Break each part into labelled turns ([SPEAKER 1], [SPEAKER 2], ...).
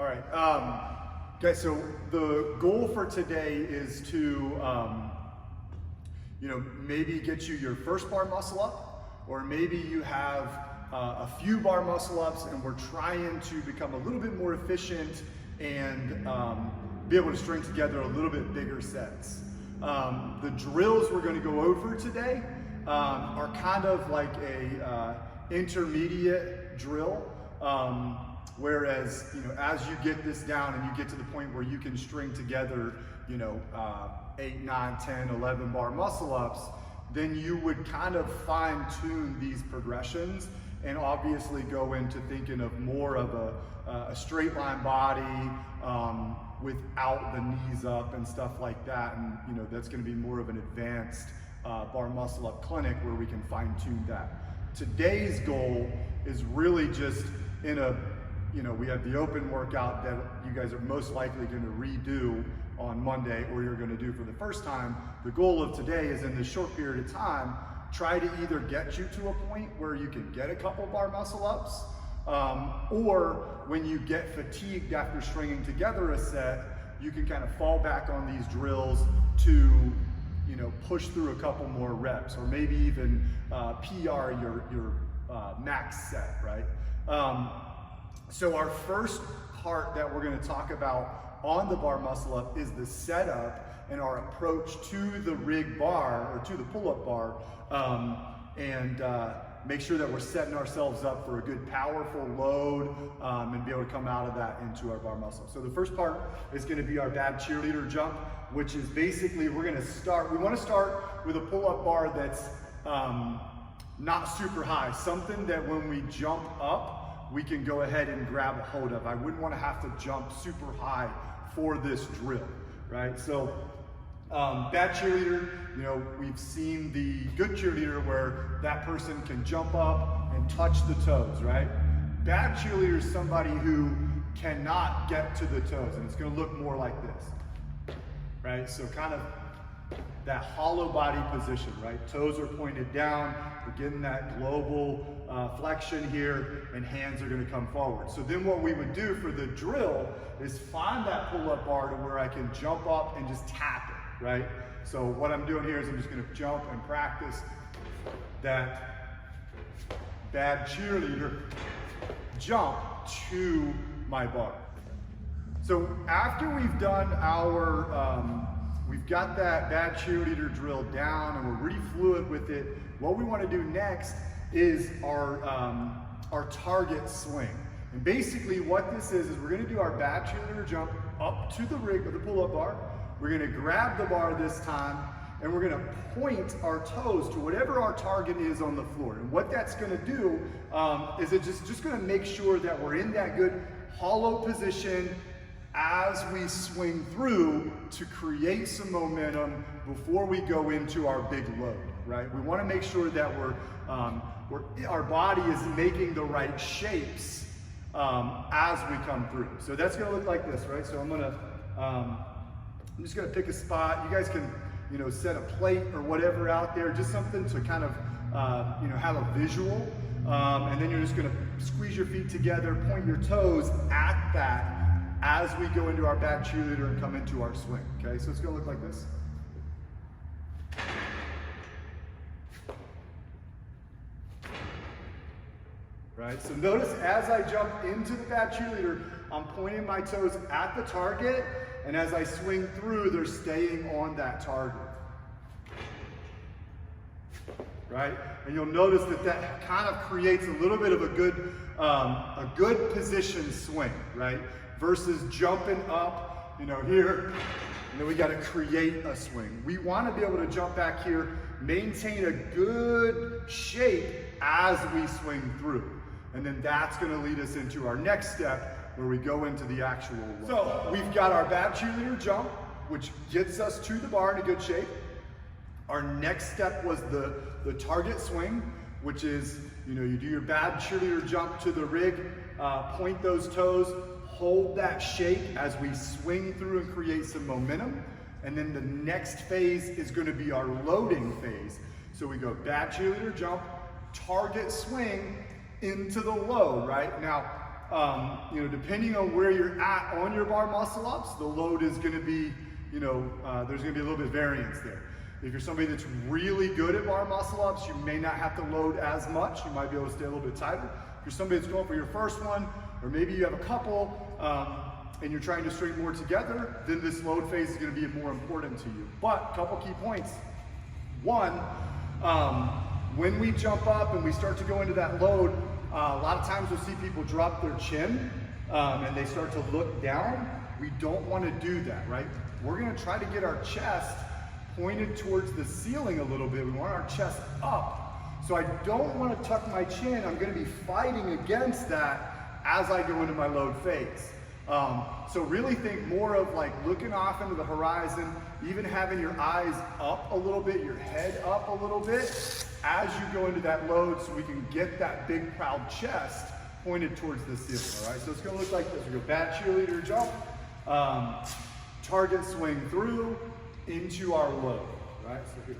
[SPEAKER 1] All right, guys, so the goal for today is to, maybe get you your first bar muscle up, or maybe you have a few bar muscle ups and we're trying to become a little bit more efficient and be able to string together a little bit bigger sets. The drills we're gonna go over today are kind of like a intermediate drill. Whereas, as you get this down and you get to the point where you can string together, 8, 9, 10, 11 bar muscle ups, then you would kind of fine tune these progressions and obviously go into thinking of more of a straight line body without the knees up and stuff like that. And, that's gonna be more of an advanced bar muscle up clinic where we can fine tune that. Today's goal is really just we have the open workout that you guys are most likely going to redo on Monday, or you're going to do for the first time. The goal of today is, in this short period of time, try to either get you to a point where you can get a couple bar muscle ups, or when you get fatigued after stringing together a set, you can kind of fall back on these drills to push through a couple more reps, or maybe even PR your max set, right? So our first part that we're going to talk about on the bar muscle up is the setup and our approach to the rig bar, or to the pull-up bar, and make sure that we're setting ourselves up for a good powerful load and be able to come out of that into our bar muscle. So the first part is going to be our bad cheerleader jump, which is basically we want to start with a pull-up bar that's not super high, something that when we jump up, we can go ahead and grab a hold of. I wouldn't want to have to jump super high for this drill, right? So bad cheerleader, we've seen the good cheerleader where that person can jump up and touch the toes, right? Bad cheerleader is somebody who cannot get to the toes, and it's going to look more like this, right? So kind of that hollow body position, right? Toes are pointed down, we're getting that global flexion here, and hands are gonna come forward. So then what we would do for the drill is find that pull-up bar to where I can jump up and just tap it, right? So what I'm doing here is I'm just gonna jump and practice that bad cheerleader jump to my bar. So after we've done our, we've got that bad cheerleader drill down and we're really fluid with it, what we want to do next is our target swing. And basically what this is we're going to do our bad cheerleader jump up to the rig with the pull-up bar. We're going to grab the bar this time and we're going to point our toes to whatever our target is on the floor. And what that's going to do is it's just going to make sure that we're in that good hollow position as we swing through to create some momentum before we go into our big load, right? We want to make sure that our body is making the right shapes as we come through. So that's going to look like this, right? So I'm just going to pick a spot. You guys can, set a plate or whatever out there, just something to kind of, have a visual. And then you're just going to squeeze your feet together, point your toes at that as we go into our bad cheerleader and come into our swing, okay? So it's gonna look like this. Right, so notice as I jump into the bad cheerleader, I'm pointing my toes at the target, and as I swing through, they're staying on that target. Right? And you'll notice that kind of creates a little bit of a good position swing, right? Versus jumping up, here, and then we got to create a swing. We want to be able to jump back here, maintain a good shape as we swing through. And then that's going to lead us into our next step where we go into the actual load. So we've got our bad cheerleader jump, which gets us to the bar in a good shape. Our next step was the target swing, which is, you do your bad cheerleader jump to the rig, point those toes, hold that shape as we swing through and create some momentum. And then the next phase is going to be our loading phase. So we go bad cheerleader jump, target swing into the load, right? Now, depending on where you're at on your bar muscle ups, the load is going to be, there's going to be a little bit of variance there. If you're somebody that's really good at bar muscle ups, you may not have to load as much. You might be able to stay a little bit tighter. If you're somebody that's going for your first one, or maybe you have a couple, and you're trying to string more together, then this load phase is going to be more important to you. But a couple key points. One, when we jump up and we start to go into that load, a lot of times you'll see people drop their chin and they start to look down. We don't want to do that, right? We're going to try to get our chest pointed towards the ceiling a little bit. We want our chest up. So I don't want to tuck my chin. I'm going to be fighting against that as I go into my load phase. So really think more of like looking off into the horizon, even having your eyes up a little bit, your head up a little bit as you go into that load, so we can get that big proud chest pointed towards the ceiling. All right, so it's going to look like this. We go bad cheerleader jump, target swing through into our load. All right, so here.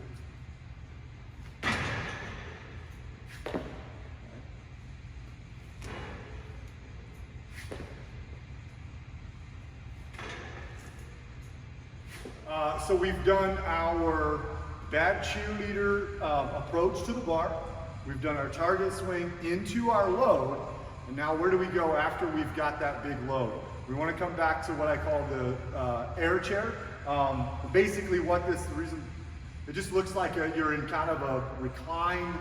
[SPEAKER 1] So we've done our bad cheerleader approach to the bar. We've done our target swing into our load. And now where do we go after we've got that big load? We want to come back to what I call the air chair. Basically the reason, it just looks like you're in kind of a reclined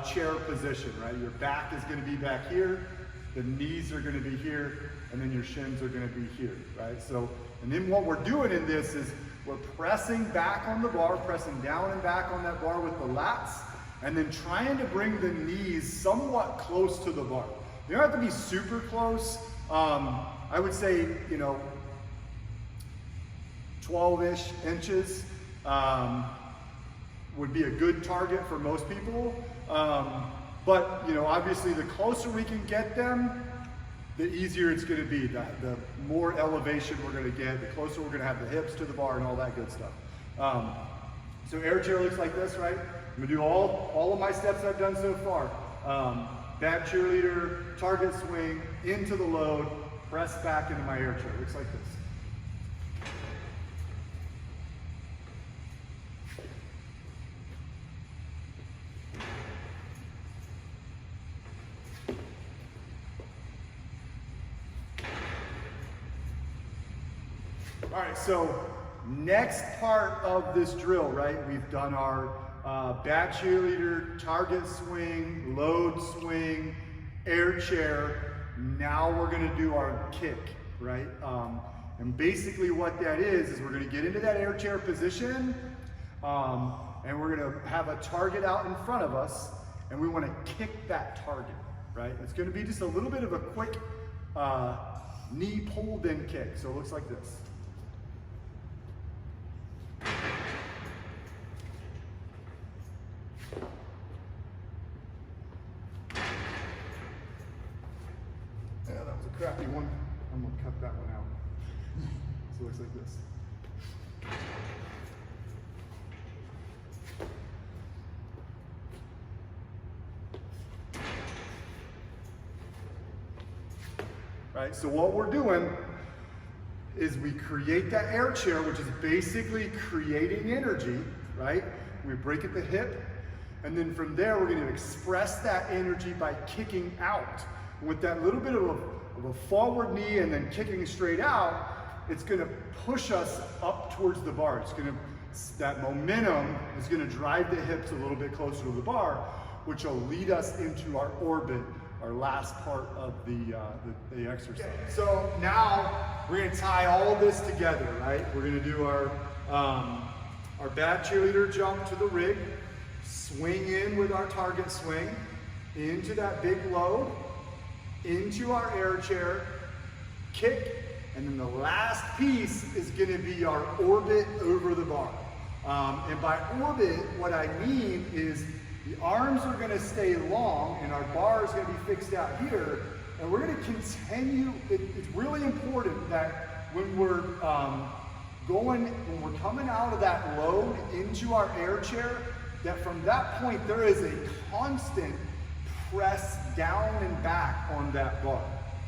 [SPEAKER 1] chair position, right? Your back is going to be back here, the knees are going to be here, and then your shins are going to be here, right? So, and then what we're doing in this is we're pressing back on the bar, pressing down and back on that bar with the lats, and then trying to bring the knees somewhat close to the bar. You don't have to be super close. I would say, 12-ish inches would be a good target for most people. But, obviously the closer we can get them, the easier it's going to be. The more elevation we're going to get, the closer we're going to have the hips to the bar and all that good stuff. So air chair looks like this, right? I'm going to do all of my steps I've done so far. Bad cheerleader, target swing, into the load, press back into my air chair. Looks like this. All right, so next part of this drill, right? We've done our bad cheerleader, target swing, load swing, air chair. Now we're gonna do our kick, right? And basically what that is we're gonna get into that air chair position, and we're gonna have a target out in front of us, and we wanna kick that target, right? It's gonna be just a little bit of a quick knee pulled in kick. So it looks like this. Crappy one. I'm gonna cut that one out. So it looks like this. Right, so what we're doing is we create that air chair, which is basically creating energy, right? We break at the hip, and then from there we're gonna express that energy by kicking out. With that little bit of a forward knee and then kicking straight out, it's gonna push us up towards the bar. That momentum is gonna drive the hips a little bit closer to the bar, which will lead us into our orbit, our last part of the exercise. Okay, so now we're gonna tie all this together, right? We're gonna do our bad cheerleader jump to the rig, swing in with our target swing, into that big load, into our air chair, kick, and then the last piece is gonna be our orbit over the bar. And by orbit, what I mean is the arms are gonna stay long and our bar is gonna be fixed out here, and we're gonna continue. It's really important that when we're coming out of that load into our air chair, that from that point there is a constant press down and back on that bar.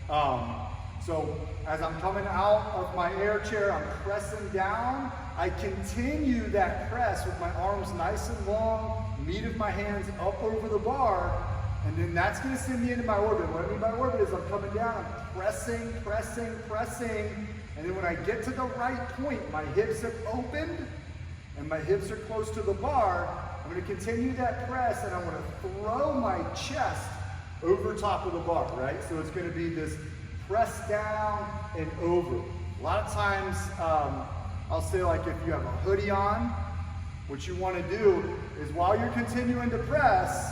[SPEAKER 1] So as I'm coming out of my air chair, I'm pressing down. I continue that press with my arms nice and long, meat of my hands up over the bar, and then that's gonna send me into my orbit. What I mean by orbit is I'm coming down, I'm pressing, pressing, pressing, and then when I get to the right point, my hips have opened, and my hips are close to the bar. I'm gonna continue that press, and I'm gonna throw my chest over top of the bar, right? So it's gonna be this press down and over. A lot of times, I'll say like if you have a hoodie on, what you wanna do is while you're continuing to press,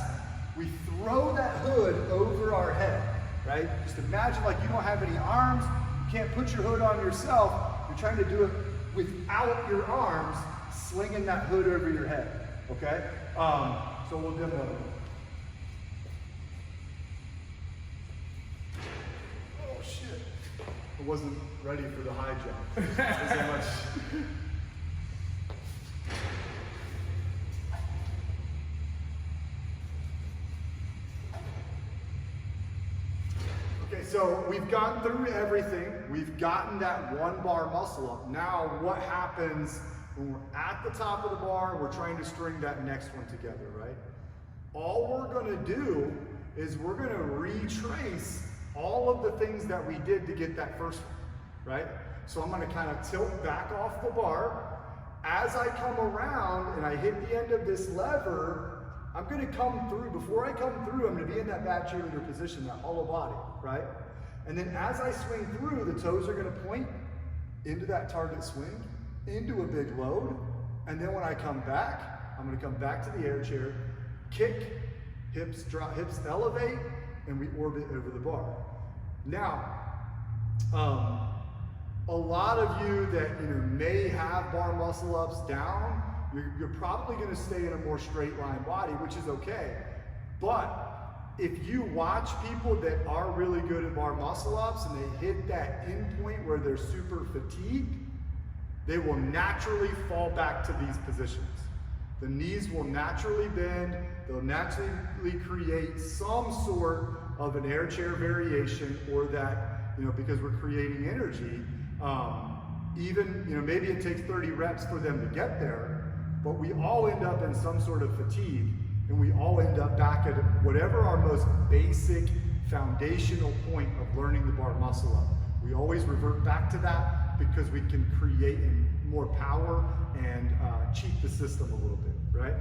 [SPEAKER 1] we throw that hood over our head, right? Just imagine like you don't have any arms, you can't put your hood on yourself, you're trying to do it without your arms, slinging that hood over your head, okay? So we'll demo it. Oh shit, I wasn't ready for the high jump. Wasn't much. Okay, so we've gone through everything. We've gotten that one bar muscle up. Now what happens when we're at the top of the bar, we're trying to string that next one together, right? All we're gonna do is we're gonna retrace all of the things that we did to get that first one, right? So I'm gonna kind of tilt back off the bar. As I come around and I hit the end of this lever, I'm gonna come through. Before I come through, I'm gonna be in that back cheerleader position, that hollow body, right? And then as I swing through, the toes are gonna point into that target swing, into a big load. And then when I come back, I'm gonna come back to the air chair, kick, hips drop, hips elevate, and we orbit over the bar. Now, a lot of you that may have bar muscle ups down, you're probably going to stay in a more straight line body, which is okay. But if you watch people that are really good at bar muscle ups and they hit that end point where they're super fatigued, they will naturally fall back to these positions. The knees will naturally bend, they'll naturally create some sort of an air chair variation, or that, because we're creating energy, even, maybe it takes 30 reps for them to get there, but we all end up in some sort of fatigue, and we all end up back at whatever our most basic foundational point of learning the bar muscle up. We always revert back to that because we can create more power and cheat the system a little bit, right?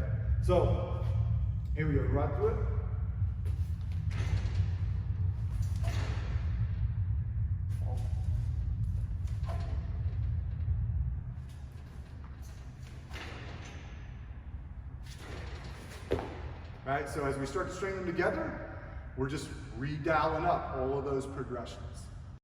[SPEAKER 1] So, here we go, right through it. Right, so as we start to string them together, we're just redialing up all of those progressions.